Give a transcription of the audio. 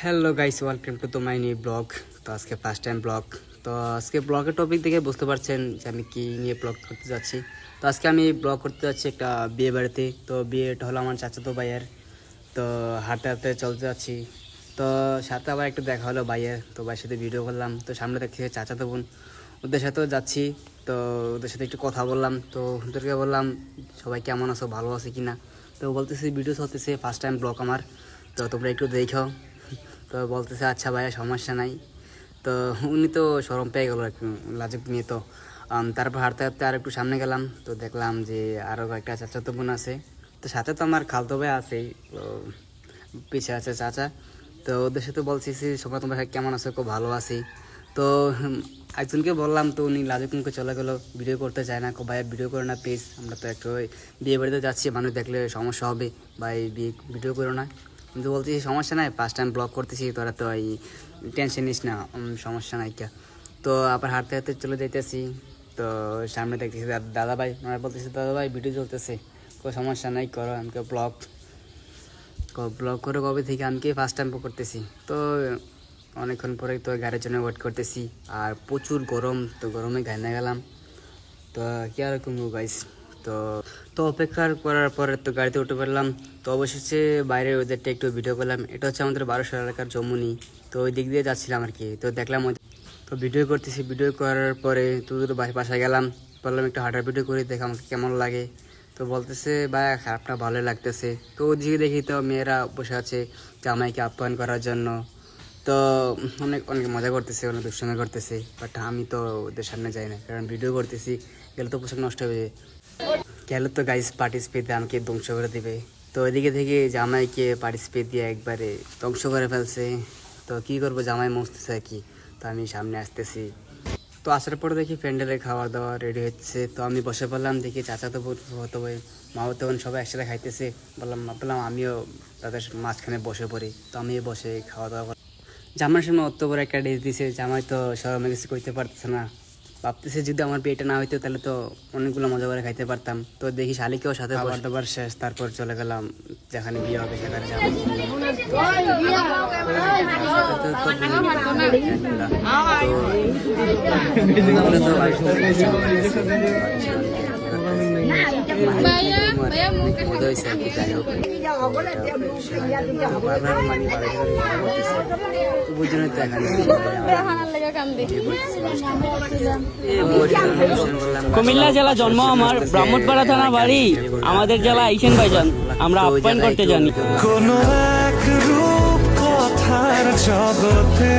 Hello guys, welcome to my new blog. তো আজকে first time blog. তো আজকে ব্লগের টপিক দেখে বুঝতে পারছেন যে আমি কী নিয়ে ব্লগ করতে যাচ্ছি। তো আজকে আমি ব্লগ করতে যাচ্ছি একটা বিয়ে বাড়িতে। তো বিয়েটা হলো আমার চাচাতো ভাইয়ের। তো হাঁটতে হাঁটতে চলতে যাচ্ছি। তো সাথে আবার একটু দেখা হলো ভাইয়ের। তো ভাইয়ের সাথে ভিডিও করলাম। তো সামনে দেখছি চাচাতো বোন, ওদের সাথেও যাচ্ছি। তো ওদের সাথে একটু কথা বললাম। তো ওদেরকে বললাম সবাই কেমন আছো, ভালো আছে কি না। তো বলতেছি ভিডিও চলতেছে, ফার্স্ট টাইম ব্লগ আমার, তো তোমরা একটু দেখো। তো বলতেছে আচ্ছা ভাইয়া, সমস্যা নাই। তো উনি তো শরম পেয়ে গেলো একটু, লাজুক নিয়ে। তো তারপর হাঁটতে হাঁটতে আর একটু সামনে গেলাম। তো দেখলাম যে আরও কয়েকটা চাচাতো বোন আছে। তো সাথে তো আমার খালতো ভাই আছেই, তো পিছিয়ে আছে চাচা। তো ওদের সাথে বলছি সবাই তোমরা কেমন আছো, খুব ভালো আছি। তো একজনকে বললাম, তো উনি লাজুক মুখে চলে গেলো, ভিডিও করতে চায় না। ভাইয়া ভিডিও করে না প্লিজ, আমরা তো একটু বিয়ে বাড়িতে যাচ্ছি, মানুষ দেখলে সমস্যা হবে, ভাই ভিডিও করো না। কিন্তু বলছি সমস্যা নাই, ফার্স্ট টাইম ব্লগ করতেছি, তোরা তো এই টেনশন নিস না, সমস্যা নাই কে। তো আবার হাঁটতে হাঁটতে চলে যাইতেছি। তো সামনে দেখতেছি দাদা ভাই, ওনারা বলতেছে দাদা ভাই ভিডিও চলতেছে, কোনো সমস্যা নাই করো। আমাকে ব্লগ করে কবে থেকে আমি ফার্স্ট টাইম করতেছি। তো অনেকক্ষণ পরে তো গাড়ির জন্য ওয়েট করতেছি, আর প্রচুর গরম। তো গরমে গাড়ি গেলাম। তো কি আর কমবো গাইস। তো তো অপেক্ষা করার পরে তো গাড়িতে উঠে পড়লাম। তো অবশেষে বাইরের ওদেরটা একটু ভিডিও করলাম। এটা হচ্ছে আমাদের 1200 এলাকার জম্মুনি। তো ওই দিক দিয়ে যাচ্ছিলাম আর কি। তো দেখলাম তো ভিডিও করতেছি, ভিডিও করার পরে তো বাসায় গেলাম, বললাম একটু হাঁটার ভিডিও করে দেখো আমাকে কেমন লাগে। তো বলতেছে ভাই খারাপটা ভালোই লাগতেছে। তো ওদিকে দেখি তো মেয়েরা বসে আছে জামাইকে আপ্যায়ন করার জন্য। তো অনেক অনেক মজা করতেছে, অনেক দুষ্টামি করতেছে। বাট আমি তো ওদের সামনে যাই না, কারণ ভিডিও করতেছি, গেলে তো পোশাক নষ্ট হয়ে যায়, গেলে তো গাইস পার্টিসিপেট দিয়ে আমাকে ধ্বংস করে দেবে। তো ওইদিকে থেকে জামাইকে পার্টিসিপেট দিয়ে একবারে ধ্বংস করে ফেলছে। তো কী করবো, জামাই মস্তেছে আর কি। তো আমি সামনে আসতেছি। তো আসার পরে দেখি প্যান্ডেলের খাবার দাবার রেডি হচ্ছে। তো আমি বসে পড়লাম, দেখি চাচা তো হতো ভাই, মা হতো সবাই একসাথে খাইতেছে। ভাবলাম আমিও তাদের মাঝখানে বসে পড়ি। তো আমি বসে খাওয়া দাওয়া, জামার সামনে অত বড় একটা ড্রেস দিছে, জামাই তো শরমে কিছু করতে পারতেছে না। ভাবতেছে যদি আমার বিয়েটা না হইতো তাহলে তো অনেকগুলো মজা করে খাইতে পারতাম। তো দেখি শালিকেও সাথে খাবার দাবার শেষ, তারপর চলে গেলাম যেখানে বিয়ে হবে সেখানে যাবো। মজা হয়েছে আর কি। যাই হোক কুমিল্লা জেলা জন্ম আমার, ব্রাহ্মণপাড়া থানা বাড়ি, আমাদের জেলা আইসেন ভাইজান, আমরা আপ্যায়ন করতে জানি। কোন এক রূপ কথার জগতে